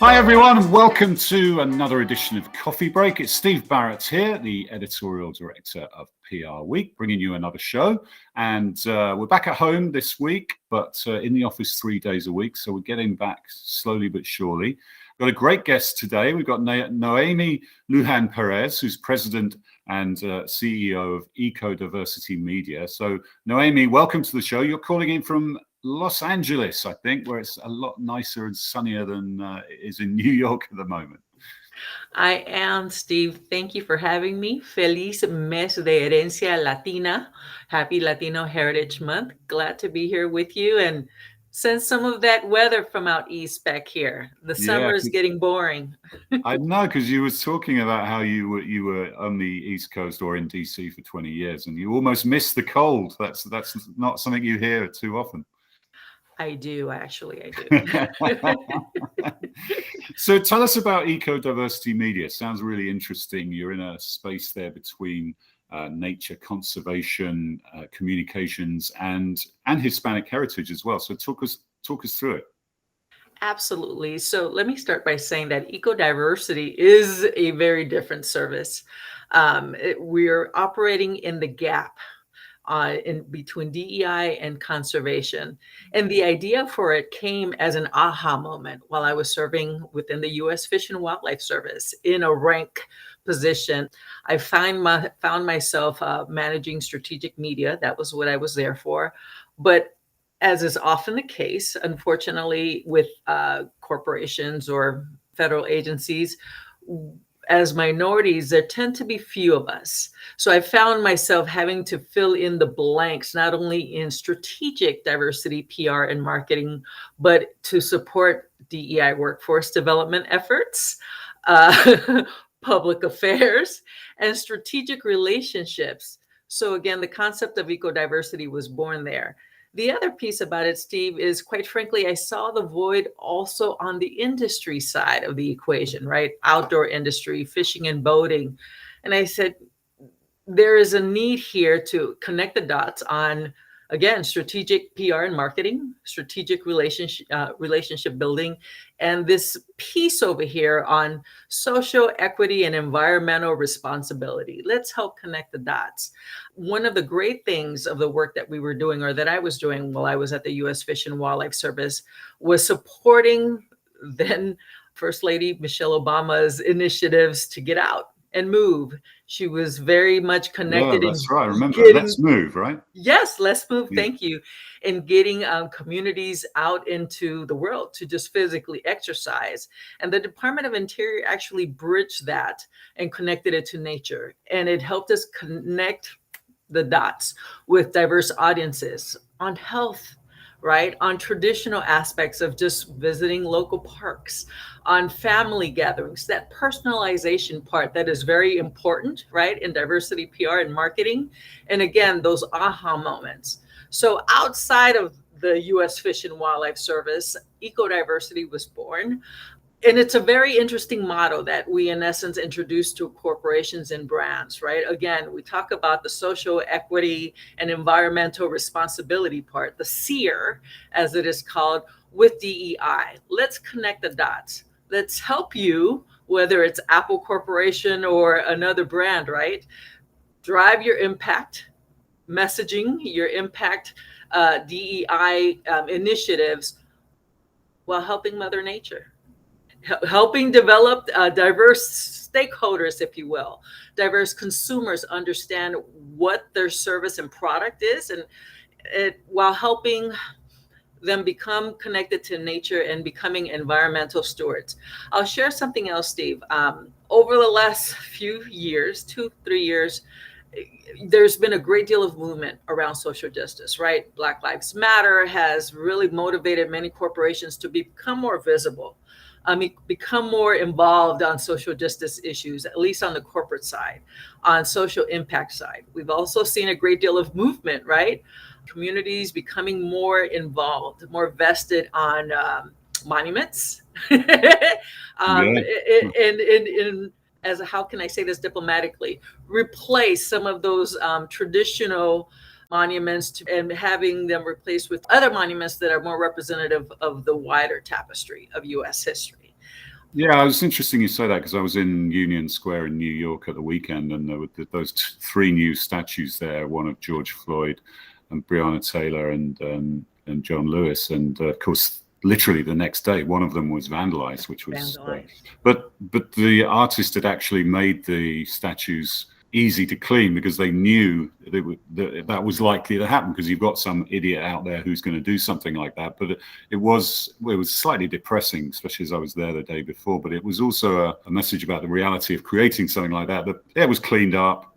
Hi everyone, welcome to another edition of Coffee Break. It's Steve Barrett here, the editorial director of PR Week, bringing you another show. And we're back at home this week, but in the office 3 days a week. So we're getting back slowly but surely. We've got a great guest today. We've got Noemi Lujan Perez, who's president and CEO of Eco-Diversity Media. So Noemi, welcome to the show. You're calling in from Los Angeles, I think, where it's a lot nicer and sunnier than it is in New York at the moment. I am, Steve. Thank you for having me. Feliz Mes de Herencia Latina. Happy Latino Heritage Month. Glad to be here with you and send some of that weather from out east back here. The summer is getting boring. I know, because you were talking about how you were on the East Coast or in DC for 20 years, and you almost missed the cold. That's not something you hear too often. I do, actually, I do. So tell us about Eco-Diversity Media. Sounds really interesting. You're in a space there between nature conservation, communications, and Hispanic heritage as well. So talk us through it. Absolutely. So let me start by saying that Eco-Diversity is a very different service. We're operating in the gap in between DEI and conservation. And the idea for it came as an aha moment while I was serving within the U.S. Fish and Wildlife Service in a rank position. I found myself managing strategic media. That was what I was there for. But as is often the case, unfortunately, with corporations or federal agencies, as minorities, there tend to be few of us. So I found myself having to fill in the blanks, not only in strategic diversity, PR, and marketing, but to support DEI workforce development efforts, public affairs, and strategic relationships. So again, the concept of eco-diversity was born there. The other piece about it, Steve, is quite frankly, I saw the void also on the industry side of the equation, right? Outdoor industry, fishing and boating. And I said, there is a need here to connect the dots on, again, strategic PR and marketing, strategic relationship building, and this piece over here on social equity and environmental responsibility. Let's help connect the dots. One of the great things of the work that we were doing, or that I was doing while I was at the U.S. Fish and Wildlife Service, was supporting then First Lady Michelle Obama's initiatives to get out and move. She was very much connected. Yeah, that's right. Remember, let's move, right? Yes, let's move. Yeah. Thank you. In getting communities out into the world to just physically exercise. And the Department of Interior actually bridged that and connected it to nature. And it helped us connect the dots with diverse audiences on health, right? On traditional aspects of just visiting local parks, on family gatherings, that personalization part that is very important, right? In diversity, PR, and marketing. And again, those aha moments. So outside of the U.S. Fish and Wildlife Service, Eco-Diversity was born. And it's a very interesting model that we, in essence, introduced to corporations and brands, right? Again, we talk about the social equity and environmental responsibility part, the SEER, as it is called, with DEI. Let's connect the dots. Let's help you, whether it's Apple Corporation or another brand, right? Drive your impact messaging, your impact DEI initiatives while helping Mother Nature. Helping develop diverse stakeholders, if you will, diverse consumers understand what their service and product is, and while helping them become connected to nature and becoming environmental stewards. I'll share something else, Steve. Over the last few years, 2-3 years, there's been a great deal of movement around social justice, right? Black Lives Matter has really motivated many corporations to become more visible. Become more involved on social justice issues, at least on the corporate side, on social impact side. We've also seen a great deal of movement, right? Communities becoming more involved, more vested on monuments. As how can I say this diplomatically? Replace some of those traditional monuments and having them replaced with other monuments that are more representative of the wider tapestry of U.S. history. Yeah, it was interesting you say that because I was in Union Square in New York at the weekend, and there were those three new statues there: one of George Floyd, and Breonna Taylor, and John Lewis, and of course, literally the next day, one of them was vandalized, which was. But the artist had actually made the statues easy to clean because they knew that was likely to happen, because you've got some idiot out there who's going to do something like that. But it was slightly depressing, especially as I was there the day before. But it was also a message about the reality of creating something like that. That it was cleaned up,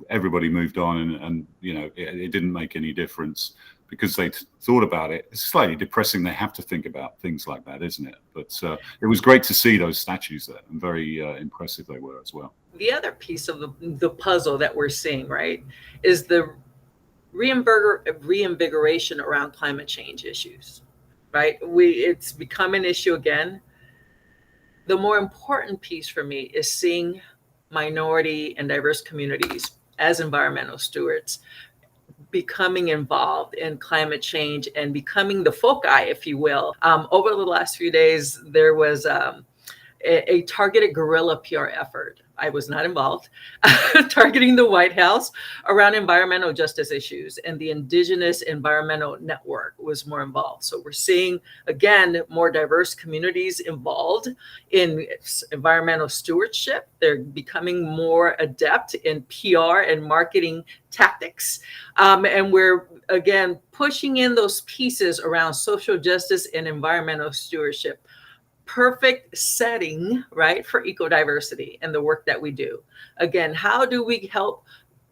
everybody moved on, and it didn't make any difference because they thought about it. It's slightly depressing. They have to think about things like that, isn't it? But it was great to see those statues there, and very impressive they were as well. The other piece of the puzzle that we're seeing, right, is the reinvigoration around climate change issues, right? It's become an issue again. The more important piece for me is seeing minority and diverse communities as environmental stewards becoming involved in climate change and becoming the foci, if you will. Over the last few days, there was a targeted guerrilla PR effort. I was not involved, targeting the White House around environmental justice issues, and the Indigenous Environmental Network was more involved. So we're seeing, again, more diverse communities involved in environmental stewardship. They're becoming more adept in PR and marketing tactics. And we're, again, pushing in those pieces around social justice and environmental stewardship. Perfect setting, right, for ecodiversity and the work that we do. Again, how do we help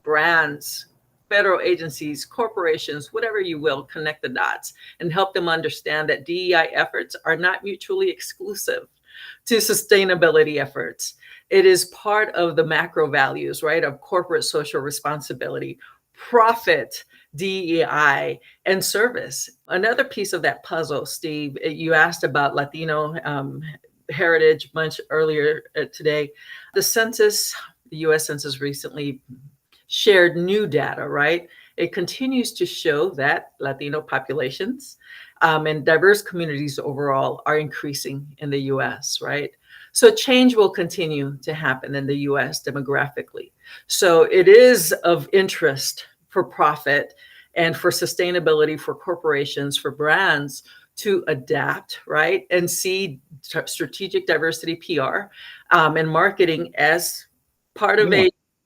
brands, federal agencies, corporations, whatever you will, connect the dots and help them understand that DEI efforts are not mutually exclusive to sustainability efforts. It is part of the macro values, right, of corporate social responsibility, profit, DEI, and service. Another piece of that puzzle, Steve, you asked about Latino heritage much earlier today. The census, the US Census recently shared new data, right? It continues to show that Latino populations and diverse communities overall are increasing in the US, right? So change will continue to happen in the US demographically. So it is of interest for profit and for sustainability, for corporations, for brands to adapt, right? And see strategic diversity PR and marketing as part of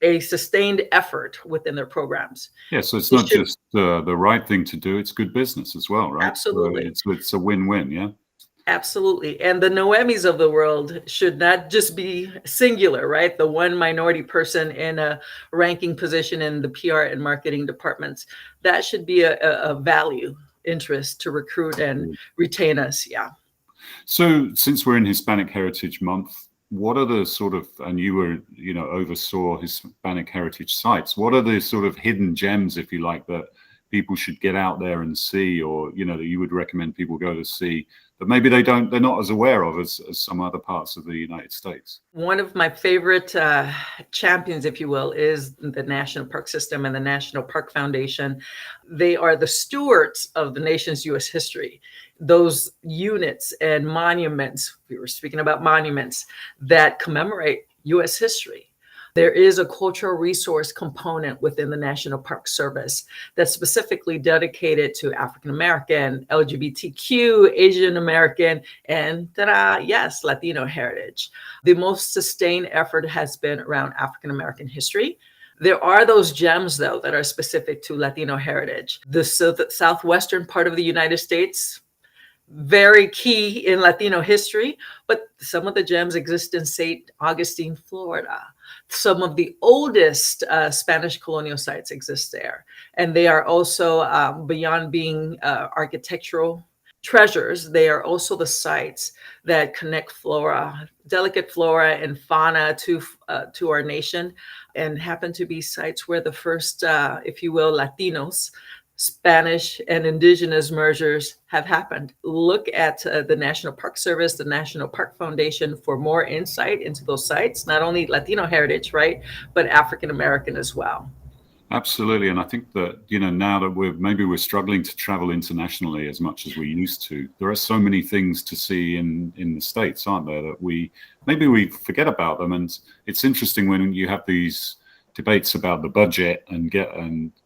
a sustained effort within their programs. Yeah, so it's not just the right thing to do, it's good business as well, right? Absolutely. So it's a win-win, yeah? Absolutely. And the Noemis of the world should not just be singular, right? The one minority person in a ranking position in the PR and marketing departments. That should be a value interest to recruit and retain us. Yeah. So since we're in Hispanic Heritage Month, what are the sort of, and you were, oversaw Hispanic Heritage sites, what are the sort of hidden gems, if you like, that people should get out there and see, or, that you would recommend people go to see, but maybe they're not as aware of as some other parts of the United States? One of my favorite champions, if you will, is the National Park System and the National Park Foundation. They are the stewards of the nation's U.S. history. Those units and monuments, we were speaking about monuments, that commemorate U.S. history. There is a cultural resource component within the National Park Service that's specifically dedicated to African American, LGBTQ, Asian American, and yes, Latino heritage. The most sustained effort has been around African American history. There are those gems, though, that are specific to Latino heritage. The southwestern part of the United States, very key in Latino history, but some of the gems exist in St. Augustine, Florida. Some of the oldest Spanish colonial sites exist there. And they are also, beyond being architectural treasures, they are also the sites that connect flora, delicate flora and fauna to our nation, and happen to be sites where the first, if you will, Latinos, Spanish and indigenous mergers have happened. Look at the National Park Service, the National Park Foundation for more insight into those sites, not only Latino heritage, right, but African American as well. Absolutely, and I think that now that we're struggling to travel internationally as much as we used to, there are so many things to see in the States, aren't there, that we forget about them. And it's interesting when you have these debates about the budget and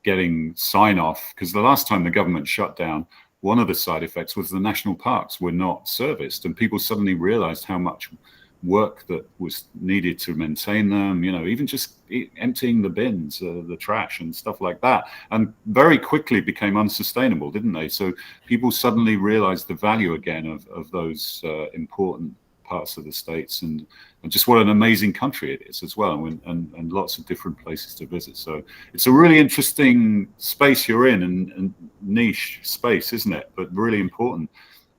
getting sign off, because the last time the government shut down, one of the side effects was the national parks were not serviced, and people suddenly realized how much work that was needed to maintain them, even just emptying the bins, the trash and stuff like that, and very quickly became unsustainable, didn't they? So people suddenly realized the value again of those important parts of the States, and just what an amazing country it is as well, and lots of different places to visit. So it's a really interesting space you're in, and niche space, isn't it? But really important.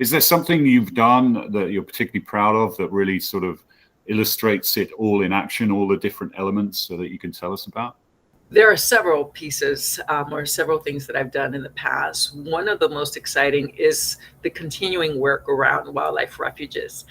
Is there something you've done that you're particularly proud of that really sort of illustrates it all in action, all the different elements, so that you can tell us about? There are several pieces or several things that I've done in the past. One of the most exciting is the continuing work around wildlife refuges.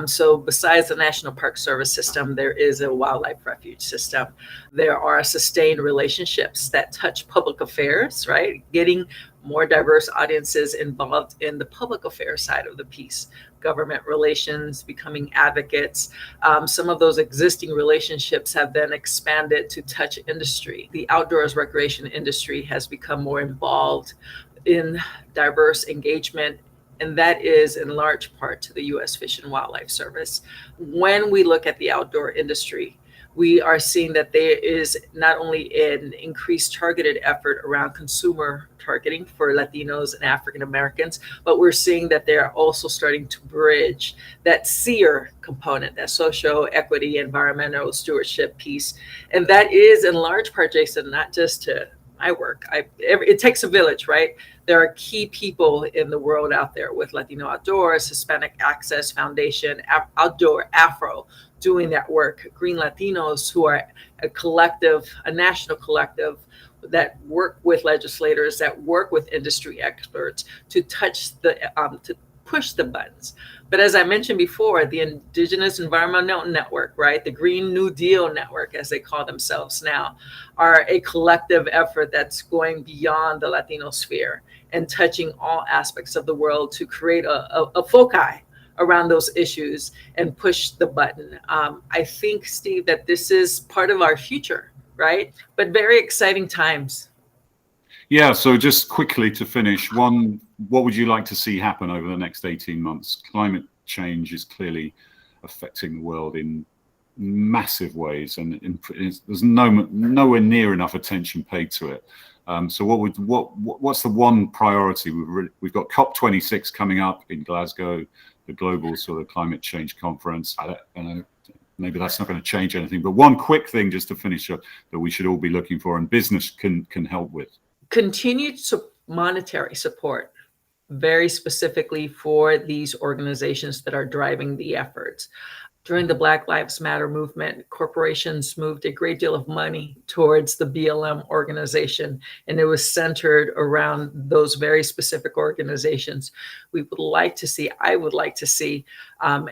So besides the National Park Service system, there is a wildlife refuge system. There are sustained relationships that touch public affairs, right? Getting more diverse audiences involved in the public affairs side of the piece, government relations, becoming advocates. Some of those existing relationships have been expanded to touch industry. The outdoors recreation industry has become more involved in diverse engagement, and that is in large part to the U.S. Fish and Wildlife Service. When we look at the outdoor industry, we are seeing that there is not only an increased targeted effort around consumer targeting for Latinos and African Americans, but we're seeing that they're also starting to bridge that SEER component, that social equity, environmental stewardship piece. And that is in large part, Jason, not just to my work. It takes a village, right? There are key people in the world out there with Latino Outdoors, Hispanic Access Foundation, Outdoor Afro, doing that work. Green Latinos, who are a collective, a national collective that work with legislators, that work with industry experts to touch to push the buttons. But as I mentioned before, the Indigenous Environmental Network, right, the Green New Deal Network, as they call themselves now, are a collective effort that's going beyond the Latino sphere and touching all aspects of the world to create a foci around those issues and push the button. I think, Steve, that this is part of our future, right? But very exciting times. Yeah, so just quickly to finish, what would you like to see happen over the next 18 months? Climate change is clearly affecting the world in massive ways, and there's nowhere near enough attention paid to it. So what's the one priority? We've got COP26 coming up in Glasgow, the global sort of climate change conference. I don't know, maybe that's not going to change anything, but one quick thing just to finish up that we should all be looking for, and business can help with. Continued monetary support, very specifically for these organizations that are driving the efforts. During the Black Lives Matter movement, corporations moved a great deal of money towards the BLM organization, and it was centered around those very specific organizations. I would like to see,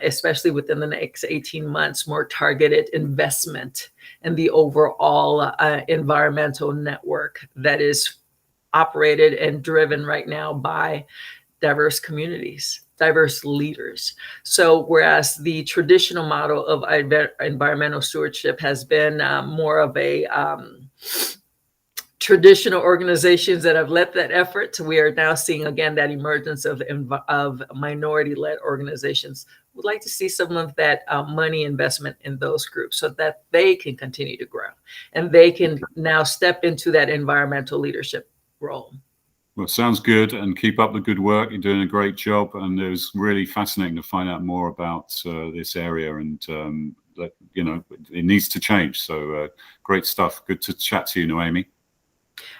especially within the next 18 months, more targeted investment in the overall environmental network that is operated and driven right now by diverse communities, diverse leaders. So whereas the traditional model of environmental stewardship has been more of a traditional organizations that have led that effort, we are now seeing again that emergence of minority-led organizations. We'd like to see some of that money investment in those groups so that they can continue to grow and they can now step into that environmental leadership role. Well, sounds good, and keep up the good work. You're doing a great job, and it was really fascinating to find out more about this area, and that it needs to change. So great stuff. Good to chat to you, Noemi.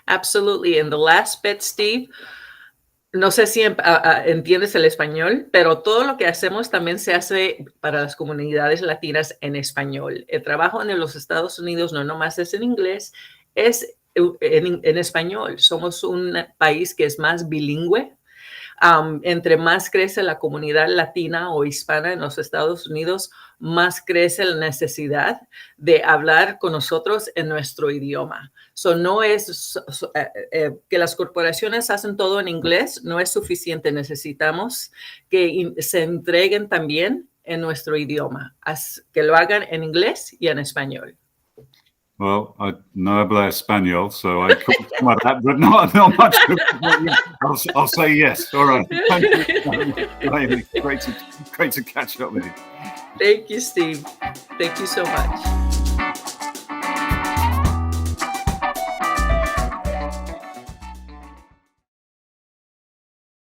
Absolutely. And the last bit, Steve, no sé si entiendes el español, pero todo lo que hacemos también se hace para las comunidades latinas en español. El trabajo en los Estados Unidos no nomás es en inglés, es en español. Somos un país que es más bilingüe. Entre más crece la comunidad latina o hispana en los Estados Unidos, más crece la necesidad de hablar con nosotros en nuestro idioma. No es que las corporaciones hacen todo en inglés, no es suficiente. Necesitamos que se entreguen también en nuestro idioma, que lo hagan en inglés y en español. Well, I no habla español, so I couldn't come at that, but not much. I'll say yes. All right. Thank you, Noemi. Great to catch up with you. Thank you, Steve. Thank you so much.